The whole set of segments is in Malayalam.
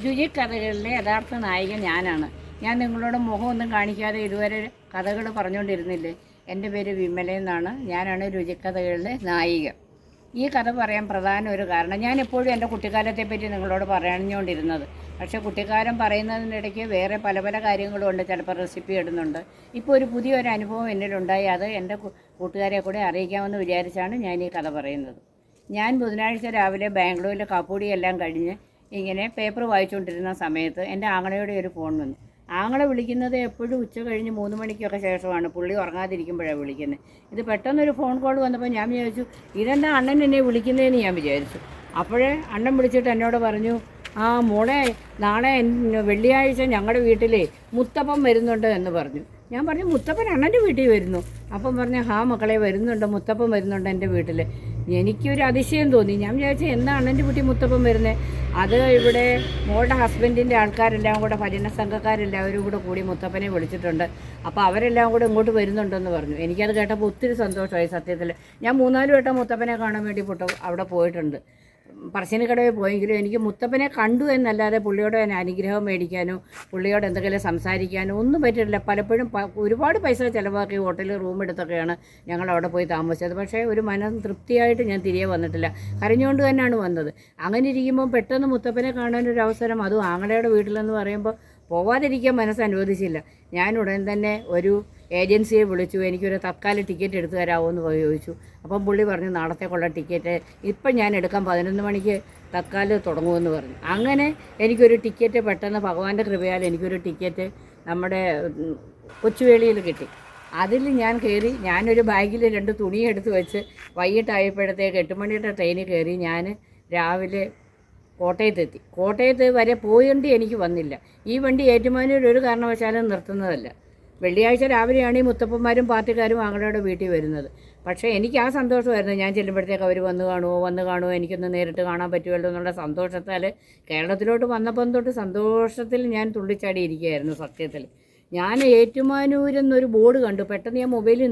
രുചിക്കഥകളിലെ യഥാർത്ഥ നായിക ഞാനാണ്. ഞാൻ നിങ്ങളോട് മുഖമൊന്നും കാണിക്കാതെ ഇതുവരെ കഥകൾ പറഞ്ഞുകൊണ്ടിരുന്നില്ലേ. എൻ്റെ പേര് വിമല എന്നാണ്. ഞാനാണ് രുചിക്കഥകളിലെ നായിക. ഈ കഥ പറയാൻ പ്രധാന ഒരു കാരണം, ഞാൻ എപ്പോഴും എൻ്റെ കുട്ടിക്കാലത്തെപ്പറ്റി നിങ്ങളോട് പറഞ്ഞുകൊണ്ടിരുന്നത്. പക്ഷേ കുട്ടിക്കാലം പറയുന്നതിനിടയ്ക്ക് വേറെ പല പല കാര്യങ്ങളും ഉണ്ട്. ചിലപ്പോൾ റെസിപ്പി ഇടുന്നുണ്ട്. ഇപ്പോൾ ഒരു പുതിയൊരു അനുഭവം എന്നിലുണ്ടായി. അത് എൻ്റെ കൂട്ടുകാരെ കൂടെ അറിയിക്കാമെന്ന് വിചാരിച്ചാണ് ഞാൻ ഈ കഥ പറയുന്നത്. ഞാൻ ബുധനാഴ്ച രാവിലെ ബാംഗ്ലൂരിൽ കാപ്പൂടിയെല്ലാം കഴിഞ്ഞ് ഇങ്ങനെ പേപ്പർ വായിച്ചുകൊണ്ടിരുന്ന സമയത്ത് എൻ്റെ ആങ്ങളയുടെ ഒരു ഫോൺ വന്നു. ആങ്ങളെ വിളിക്കുന്നത് എപ്പോഴും ഉച്ച കഴിഞ്ഞ് 3 മണിക്കൊക്കെ ശേഷമാണ്. പുള്ളി ഉറങ്ങാതിരിക്കുമ്പോഴാണ് വിളിക്കുന്നത്. ഇത് പെട്ടെന്നൊരു ഫോൺ കോൾ വന്നപ്പോൾ ഞാൻ വിചാരിച്ചു ഇതെന്താ അണ്ണൻ എന്നെ വിളിക്കുന്നതെന്ന് ഞാൻ വിചാരിച്ചു. അപ്പോഴേ അണ്ണൻ വിളിച്ചിട്ട് എന്നോട് പറഞ്ഞു, ആ മോളെ, നാളെ വെള്ളിയാഴ്ച ഞങ്ങളുടെ വീട്ടിലെ മുത്തപ്പൻ വരുന്നുണ്ട് എന്ന് പറഞ്ഞു. ഞാൻ പറഞ്ഞു, മുത്തപ്പൻ അണ്ണൻ്റെ വീട്ടിൽ വരുന്നു? അപ്പം പറഞ്ഞു, ഹാ മക്കളെ, വരുന്നുണ്ട്, മുത്തപ്പൻ വരുന്നുണ്ട് എൻ്റെ വീട്ടിൽ. എനിക്കൊരു അതിശയം തോന്നി. ഞാൻ വിചാരിച്ചു എന്താ അണ്ണൻ്റെ വീട്ടിൽ മുത്തപ്പൻ വരുന്നത്? അത് ഇവിടെ മോളുടെ ഹസ്ബൻഡിൻ്റെ ആൾക്കാരെല്ലാം കൂടെ, ഭജന സംഘക്കാരെല്ലാവരും കൂടെ കൂടി മുത്തപ്പനെ വിളിച്ചിട്ടുണ്ട്. അപ്പോൾ അവരെല്ലാം കൂടെ ഇങ്ങോട്ട് വരുന്നുണ്ടെന്ന് പറഞ്ഞു. എനിക്കത് കേട്ടപ്പോൾ ഒത്തിരി സന്തോഷമായി. സത്യത്തിൽ ഞാൻ 3-4 വട്ടം മുത്തപ്പനെ കാണാൻ വേണ്ടി അവിടെ പോയിട്ടുണ്ട്. പറശ്ശിനിക്കടവിൽ പോയെങ്കിലും എനിക്ക് മുത്തപ്പനെ കണ്ടു എന്നല്ലാതെ പുള്ളിയോട് അനുഗ്രഹം മേടിക്കാനോ പുള്ളിയോട് എന്തെങ്കിലും സംസാരിക്കാനോ ഒന്നും പറ്റിയിട്ടില്ല. പലപ്പോഴും ഒരുപാട് പൈസ ചിലവാക്കി ഹോട്ടലിൽ റൂം എടുത്തൊക്കെയാണ് ഞങ്ങൾ അവിടെ പോയി താമസിച്ചത്. പക്ഷേ ഒരു തൃപ്തിയായിട്ട് ഞാൻ തിരികെ വന്നിട്ടില്ല. കരഞ്ഞുകൊണ്ട് തന്നെയാണ് വന്നത്. അങ്ങനെ ഇരിക്കുമ്പോൾ പെട്ടെന്ന് മുത്തപ്പനെ കാണാനൊരു അവസരം, അതും ആങ്ങളയുടെ വീട്ടിലെന്ന് പറയുമ്പോൾ പോവാതിരിക്കാൻ മനസ്സ് അനുവദിച്ചില്ല. ഞാൻ ഉടൻ തന്നെ ഒരു ഏജൻസിയെ വിളിച്ചു. എനിക്കൊരു തത്കാല ടിക്കറ്റ് എടുത്തു തരാമോ എന്ന് ചോദിച്ചു. അപ്പം പുള്ളി പറഞ്ഞു, നാളത്തേക്കുള്ള ടിക്കറ്റ് ഇപ്പം ഞാൻ എടുക്കാം, 11 മണിക്ക് തത്കാലം തുടങ്ങുമെന്ന് പറഞ്ഞു. അങ്ങനെ എനിക്കൊരു ടിക്കറ്റ് പെട്ടെന്ന് ഭഗവാന്റെ കൃപയാൽ എനിക്കൊരു ടിക്കറ്റ് നമ്മുടെ കൊച്ചുവേളിയിൽ കിട്ടി. അതിൽ ഞാൻ കയറി. ഞാനൊരു ബാഗിൽ 2 തുണി എടുത്ത് വെച്ച് വൈകിട്ടായപ്പോഴത്തേക്ക് 8 മണിയുടെ ട്രെയിനിൽ കയറി. ഞാൻ രാവിലെ കോട്ടയത്തെത്തി. കോട്ടയത്ത് വരെ പോയണ്ടി എനിക്ക് വന്നില്ല. ഈ വണ്ടി ഏറ്റുമാനൂർ ഒരു കാരണവശാലും നിർത്തുന്നതല്ല. വെള്ളിയാഴ്ച രാവിലെയാണ് ഈ മുത്തപ്പന്മാരും പാർട്ടിക്കാരും ആങ്ങളുടെ വീട്ടിൽ വരുന്നത്. പക്ഷേ എനിക്ക് ആ സന്തോഷമായിരുന്നു. ഞാൻ ചെല്ലുമ്പോഴത്തേക്ക് അവർ വന്നു കാണുമോ, എനിക്കൊന്ന് നേരിട്ട് കാണാൻ പറ്റുമല്ലോ എന്നുള്ള സന്തോഷത്താൽ കേരളത്തിലോട്ട് വന്നപ്പം തൊട്ട് സന്തോഷത്തിൽ ഞാൻ തുള്ളിച്ചാടിയിരിക്കുകയായിരുന്നു. സത്യത്തിൽ ഞാൻ ഏറ്റുമാനൂരെന്നൊരു ബോർഡ് കണ്ടു. പെട്ടെന്ന് ഞാൻ മൊബൈലിൽ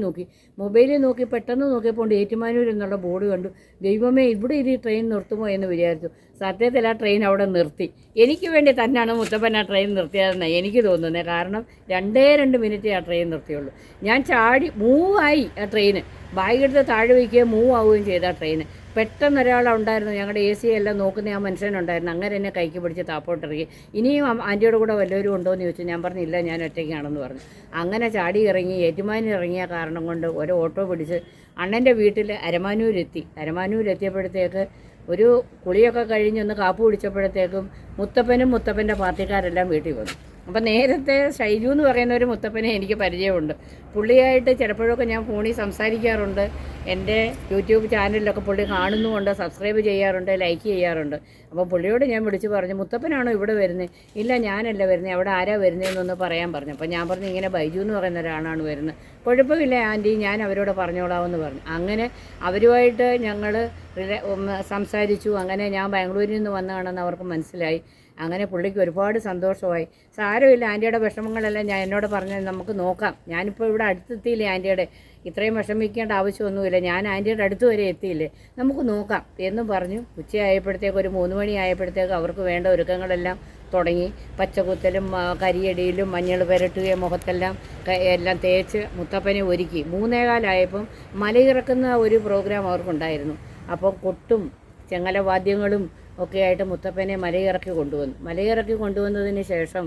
നോക്കി പെട്ടെന്ന് നോക്കിയപ്പോൾ ഏറ്റുമാനൂർ എന്നുള്ള ബോർഡ് കണ്ടു. ദൈവമേ, ഇവിടെ ഇത് ട്രെയിൻ നിർത്തുമോ എന്ന് വിചാരിച്ചു. സത്യത്തിൽ ആ ട്രെയിൻ അവിടെ നിർത്തി. എനിക്ക് വേണ്ടി തന്നെയാണ് മുത്തപ്പൻ ആ ട്രെയിൻ നിർത്തിയതെന്നാണ് എനിക്ക് തോന്നുന്നത്. കാരണം 2 മിനിറ്റേ ആ ട്രെയിൻ നിർത്തിയുള്ളൂ. ഞാൻ ചാടി മൂവായി ആ ട്രെയിന്. ബാഗെടുത്ത് താഴെ വയ്ക്കുകയും മൂവാവുകയും ചെയ്ത ആ ട്രെയിന്. പെട്ടെന്ന് ഒരാളുണ്ടായിരുന്നു, ഞങ്ങളുടെ AC എല്ലാം നോക്കുന്ന ആ മനുഷ്യനുണ്ടായിരുന്നു. അങ്ങനെ എന്നെ കൈക്ക് പിടിച്ച് താപ്പോട്ടിറങ്ങി. ഇനിയും ആൻറ്റിയോട് കൂടെ വല്ലവരും ഉണ്ടോ എന്ന് ചോദിച്ചു. ഞാൻ പറഞ്ഞില്ല, ഞാൻ ഒറ്റയ്ക്കാണെന്ന് പറഞ്ഞു. അങ്ങനെ ചാടി ഇറങ്ങി ഏറ്റുമാനൂർ ഇറങ്ങിയ കാരണം കൊണ്ട് ഒരു ഓട്ടോ പിടിച്ച് അണ്ണൻ്റെ വീട്ടിൽ അരമാനൂരെത്തിയപ്പോഴത്തേക്ക് ഒരു കുളിയൊക്കെ കഴിഞ്ഞ് ഒന്ന് കാപ്പ് കുടിച്ചപ്പോഴത്തേക്കും മുത്തപ്പൻ്റെ പാർട്ടിക്കാരെല്ലാം വീട്ടിൽ വന്നു. അപ്പം നേരത്തെ ഷൈജു എന്ന് പറയുന്ന ഒരു മുത്തപ്പനെ എനിക്ക് പരിചയമുണ്ട്. പുള്ളിയായിട്ട് ചിലപ്പോഴൊക്കെ ഞാൻ ഫോണിൽ സംസാരിക്കാറുണ്ട്. എൻ്റെ യൂട്യൂബ് ചാനലിലൊക്കെ പുള്ളി കാണുന്നുമുണ്ട്, സബ്സ്ക്രൈബ് ചെയ്യാറുണ്ട്, ലൈക്ക് ചെയ്യാറുണ്ട്. അപ്പോൾ പുള്ളിയോട് ഞാൻ വിളിച്ച് പറഞ്ഞു, മുത്തപ്പനാണോ ഇവിടെ വരുന്നത്? ഇല്ല, ഞാനല്ല വരുന്നത്, അവിടെ ആരാ വരുന്നതെന്നൊന്ന് പറയാൻ പറഞ്ഞു. അപ്പോൾ ഞാൻ പറഞ്ഞു, ഇങ്ങനെ ബൈജു എന്ന് പറയുന്ന ഒരാളാണ് വരുന്നത്. കുഴപ്പമില്ല ആൻറ്റി, ഞാൻ അവരോട് പറഞ്ഞോളാമെന്ന് പറഞ്ഞു. അങ്ങനെ അവരുമായിട്ട് ഞങ്ങൾ സംസാരിച്ചു. അങ്ങനെ ഞാൻ ബാംഗ്ലൂരിൽ നിന്ന് വന്നതാണെന്ന് അവർക്ക് മനസ്സിലായി. അങ്ങനെ പുള്ളിക്ക് ഒരുപാട് സന്തോഷമായി. സാരമില്ല, ആൻറ്റിയുടെ വിഷമങ്ങളെല്ലാം ഞാൻ എന്നോട് പറഞ്ഞാൽ നമുക്ക് നോക്കാം. ഞാനിപ്പോൾ ഇവിടെ അടുത്തെത്തിയില്ലേ ആൻറ്റിയുടെ, ഇത്രയും വിഷമിക്കേണ്ട ആവശ്യമൊന്നുമില്ല, ഞാൻ ആൻറ്റിയുടെ അടുത്ത് വരെ എത്തിയില്ലേ, നമുക്ക് നോക്കാം എന്ന് പറഞ്ഞു. ഉച്ചയായപ്പോഴത്തേക്ക് ഒരു 3 മണി ആയപ്പോഴത്തേക്ക് അവർക്ക് വേണ്ട ഒരുക്കങ്ങളെല്ലാം തുടങ്ങി. പച്ചകുത്തലും കരിയടിയിലും മഞ്ഞൾ പുരട്ടുകയും മുഖത്തെല്ലാം എല്ലാം തേച്ച് മുത്തപ്പനെ ഒരുക്കി. 3:15 മലയിറക്കുന്ന ഒരു പ്രോഗ്രാം അവർക്കുണ്ടായിരുന്നു. അപ്പോൾ കൊട്ടും ചെങ്ങലവാദ്യങ്ങളും ഒക്കെ ആയിട്ട് മുത്തപ്പനെ മലയിറക്കി കൊണ്ടുവന്നതിന് ശേഷം,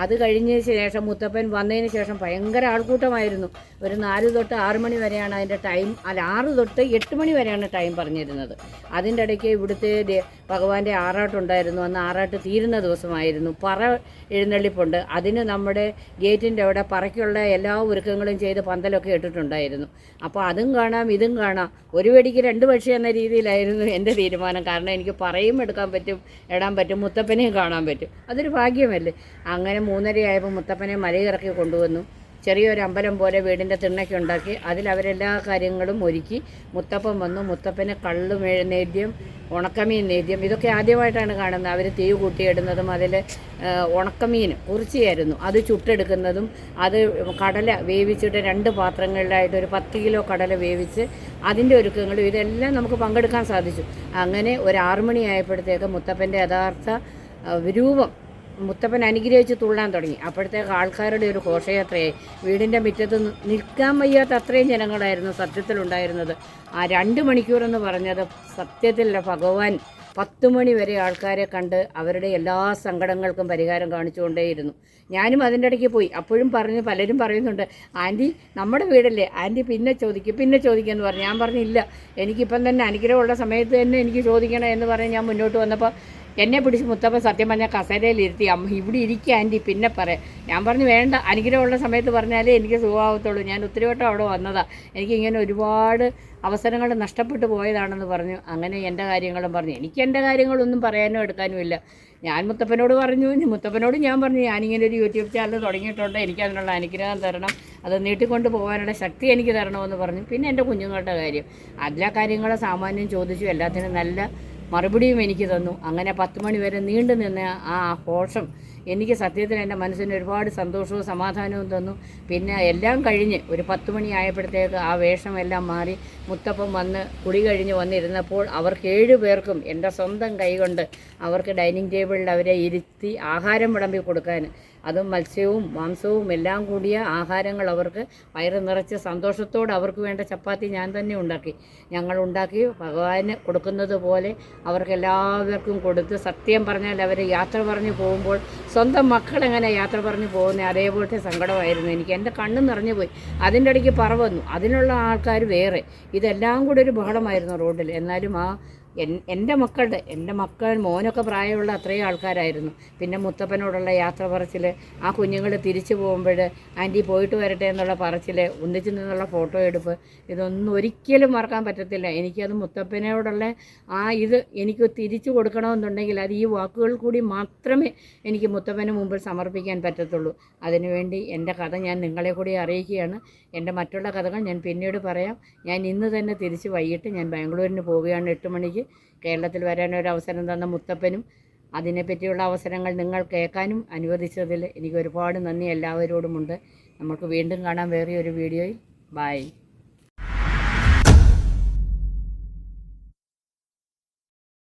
അത് കഴിഞ്ഞ ശേഷം മുത്തപ്പൻ വന്നതിന് ശേഷം ഭയങ്കര ആൾക്കൂട്ടമായിരുന്നു. ഒരു 4 തൊട്ട് 6 മണി വരെയാണ് അതിൻ്റെ ടൈം. 6 തൊട്ട് 8 മണി വരെയാണ് ടൈം പറഞ്ഞിരുന്നത്. അതിൻ്റെ ഇടയ്ക്ക് ഇവിടുത്തെ ഭഗവാന്റെ ആറാട്ടുണ്ടായിരുന്നു. അന്ന് ആറാട്ട് തീരുന്ന ദിവസമായിരുന്നു. പറ എഴുന്നള്ളിപ്പുണ്ട്. അതിന് നമ്മുടെ ഗേറ്റിൻ്റെ അവിടെ പറയ്ക്കുള്ള എല്ലാ ഒരുക്കങ്ങളും ചെയ്ത് പന്തലൊക്കെ ഇട്ടിട്ടുണ്ടായിരുന്നു. അപ്പോൾ അതും കാണാം ഇതും കാണാം. ഒരു വെടിക്ക് 2 പക്ഷി എന്ന രീതിയിലായിരുന്നു എൻ്റെ തീരുമാനം. കാരണം എനിക്ക് പറയും എടുക്കാൻ പറ്റും, ഇടാൻ പറ്റും, മുത്തപ്പനെയും കാണാൻ പറ്റും. അതൊരു ഭാഗ്യമല്ലേ. അങ്ങനെ 3:30 മുത്തപ്പനെ മലയിറക്കി കൊണ്ടുവന്നു. ചെറിയൊരു അമ്പലം പോലെ വീടിൻ്റെ തിണ്ണയ്ക്കുണ്ടാക്കി അതിലവരെല്ലാ കാര്യങ്ങളും ഒരുക്കി. മുത്തപ്പൻ വന്നു. മുത്തപ്പന് കള്ള് നേദ്യം, ഉണക്കമീൻ നേദ്യം, ഇതൊക്കെ ആദ്യമായിട്ടാണ് കാണുന്നത്. അവർ തീ കൂട്ടിയിടുന്നതും അതിൽ ഉണക്കമീൻ കുറിച്ചിയായിരുന്നു, അത് ചുട്ടെടുക്കുന്നതും, അത് കടല വേവിച്ചിട്ട് 2 പാത്രങ്ങളിലായിട്ട് ഒരു 10 കിലോ കടല വേവിച്ച് അതിൻ്റെ ഒരുക്കങ്ങളും ഇതെല്ലാം നമുക്ക് പങ്കെടുക്കാൻ സാധിച്ചു. അങ്ങനെ ഒരു 6 മണിയായപ്പോഴത്തേക്ക് മുത്തപ്പൻ്റെ യഥാർത്ഥ രൂപം മുത്തപ്പൻ അനുഗ്രഹിച്ച് തുള്ളാൻ തുടങ്ങി. അപ്പോഴത്തേക്ക് ആൾക്കാരുടെ ഒരു ഘോഷയാത്രയായി. വീടിൻ്റെ മുറ്റത്ത് നിൽക്കാൻ വയ്യാത്ത അത്രയും ജനങ്ങളായിരുന്നു സത്യത്തിലുണ്ടായിരുന്നത്. ആ 2 മണിക്കൂറെന്ന് പറഞ്ഞത് സത്യത്തിൽ ഭഗവാൻ 10 മണി വരെ ആൾക്കാരെ കണ്ട് അവരുടെ എല്ലാ സങ്കടങ്ങൾക്കും പരിഹാരം കാണിച്ചുകൊണ്ടേയിരുന്നു. ഞാനും അതിൻ്റെ ഇടയ്ക്ക് പോയി. അപ്പോഴും പലരും പറയുന്നുണ്ട്, ആൻറ്റി നമ്മുടെ വീടല്ലേ, ആൻറ്റി പിന്നെ ചോദിക്കുമെന്ന് പറഞ്ഞു. ഞാൻ പറഞ്ഞില്ല, എനിക്കിപ്പം തന്നെ അനുഗ്രഹമുള്ള സമയത്ത് തന്നെ എനിക്ക് ചോദിക്കണം എന്ന് പറഞ്ഞ് ഞാൻ മുന്നോട്ട് വന്നപ്പോൾ എന്നെ പിടിച്ച് മുത്തപ്പൻ സത്യം പറഞ്ഞാൽ കസേരയിലിരുത്തി, അമ്മ ഇവിടെ ഇരിക്കുക ആൻറ്റി പിന്നെ പറയാം. ഞാൻ പറഞ്ഞു വേണ്ട, അനുഗ്രഹമുള്ള സമയത്ത് പറഞ്ഞാലേ എനിക്ക് സുഖമാവത്തുള്ളൂ, ഞാൻ ഒത്തിരി വട്ടം അവിടെ വന്നതാണ്, എനിക്കിങ്ങനെ ഒരുപാട് അവസരങ്ങൾ നഷ്ടപ്പെട്ടു പോയതാണെന്ന് പറഞ്ഞു. അങ്ങനെ എൻ്റെ കാര്യങ്ങളും പറഞ്ഞു. എനിക്ക് എൻ്റെ കാര്യങ്ങളൊന്നും പറയാനോ എടുക്കാനും ഇല്ല. ഞാൻ മുത്തപ്പനോട് പറഞ്ഞു, മുത്തപ്പനോട് ഞാൻ പറഞ്ഞു, ഞാനിങ്ങനെ ഒരു യൂട്യൂബ് ചാനൽ തുടങ്ങിയിട്ടുണ്ട്, എനിക്കതിനുള്ള അനുഗ്രഹം തരണം, അത് നീട്ടിക്കൊണ്ട് പോകാനുള്ള ശക്തി എനിക്ക് തരണമെന്ന് പറഞ്ഞു. പിന്നെ എൻ്റെ കുഞ്ഞുങ്ങളുടെ കാര്യം, എല്ലാ കാര്യങ്ങളും സാമാന്യം ചോദിച്ചു, എല്ലാത്തിനും നല്ല മറുപടിയും എനിക്ക് തന്നു. അങ്ങനെ 10 മണി വരെ നീണ്ടു നിന്ന ആ ആഘോഷം എനിക്ക് സത്യത്തിൽ എൻ്റെ മനസ്സിന് ഒരുപാട് സന്തോഷവും സമാധാനവും തന്നു. പിന്നെ എല്ലാം കഴിഞ്ഞ് ഒരു 10 മണി ആയപ്പോഴത്തേക്ക് ആ വേഷമെല്ലാം മാറി മുത്തപ്പൻ വന്ന് കുടി കഴിഞ്ഞ് വന്നിരുന്നപ്പോൾ അവർക്ക് 7 പേർക്കും എൻ്റെ സ്വന്തം കൈകൊണ്ട് അവർക്ക് ഡൈനിങ് ടേബിളിൽ അവരെ ഇരുത്തി ആഹാരം വിളമ്പി കൊടുക്കാൻ, അതും മത്സ്യവും മാംസവും എല്ലാം കൂടിയ ആഹാരങ്ങൾ അവർക്ക് വയറ് നിറച്ച് സന്തോഷത്തോടെ അവർക്ക് വേണ്ട ചപ്പാത്തി ഞാൻ തന്നെ ഉണ്ടാക്കി. ഞങ്ങളുണ്ടാക്കി ഭഗവാന് കൊടുക്കുന്നത് പോലെ അവർക്കെല്ലാവർക്കും കൊടുത്ത്, സത്യം പറഞ്ഞാൽ അവർ യാത്ര പറഞ്ഞ് പോകുമ്പോൾ സ്വന്തം മക്കളെങ്ങനെ യാത്ര പറഞ്ഞ് പോകുന്നത് അതേപോലത്തെ സങ്കടമായിരുന്നു എനിക്ക്. എൻ്റെ കണ്ണ് നിറഞ്ഞു പോയി. അതിൻ്റെ ഇടയ്ക്ക് പറ വന്നു, അതിനുള്ള ആൾക്കാർ വേറെ, ഇതെല്ലാം കൂടെ ഒരു ബഹളമായിരുന്നു റോഡിൽ. എന്നാലും എൻ്റെ മക്കൾ മോനൊക്കെ പ്രായമുള്ള അത്രയും ആൾക്കാരായിരുന്നു. പിന്നെ മുത്തപ്പനോടുള്ള യാത്ര പറച്ചിൽ, ആ കുഞ്ഞുങ്ങൾ തിരിച്ചു പോകുമ്പോൾ ആൻറ്റി പോയിട്ട് വരട്ടെ എന്നുള്ള പറച്ചിൽ, ഒന്നിച്ചു നിന്നുള്ള ഫോട്ടോ എടുപ്പ്, ഇതൊന്നും ഒരിക്കലും മറക്കാൻ പറ്റത്തില്ല. എനിക്കത് മുത്തപ്പനോടുള്ള ഇത് എനിക്ക് തിരിച്ചു കൊടുക്കണമെന്നുണ്ടെങ്കിൽ അത് ഈ വാക്കുകൾ കൂടി മാത്രമേ എനിക്ക് മുത്തപ്പന് മുമ്പിൽ സമർപ്പിക്കാൻ പറ്റത്തുള്ളൂ. അതിനുവേണ്ടി എൻ്റെ കഥ ഞാൻ നിങ്ങളെ കൂടി അറിയിക്കുകയാണ്. എൻ്റെ മറ്റുള്ള കഥകൾ ഞാൻ പിന്നീട് പറയാം. ഞാൻ ഇന്ന് തന്നെ തിരിച്ച് വൈകിട്ട് ഞാൻ ബാംഗ്ലൂരിന് പോവുകയാണ് 8 മണിക്ക്. കേരളത്തിൽ വരാനൊരു അവസരം തന്ന മുത്തപ്പനും അതിനെപ്പറ്റിയുള്ള അവസരങ്ങൾ നിങ്ങൾ കേൾക്കാനും അനുവദിച്ചതിൽ എനിക്ക് ഒരുപാട് നന്ദി എല്ലാവരോടുമുണ്ട്. നമുക്ക് വീണ്ടും കാണാം വേറെ ഒരു വീഡിയോയിൽ. ബൈ.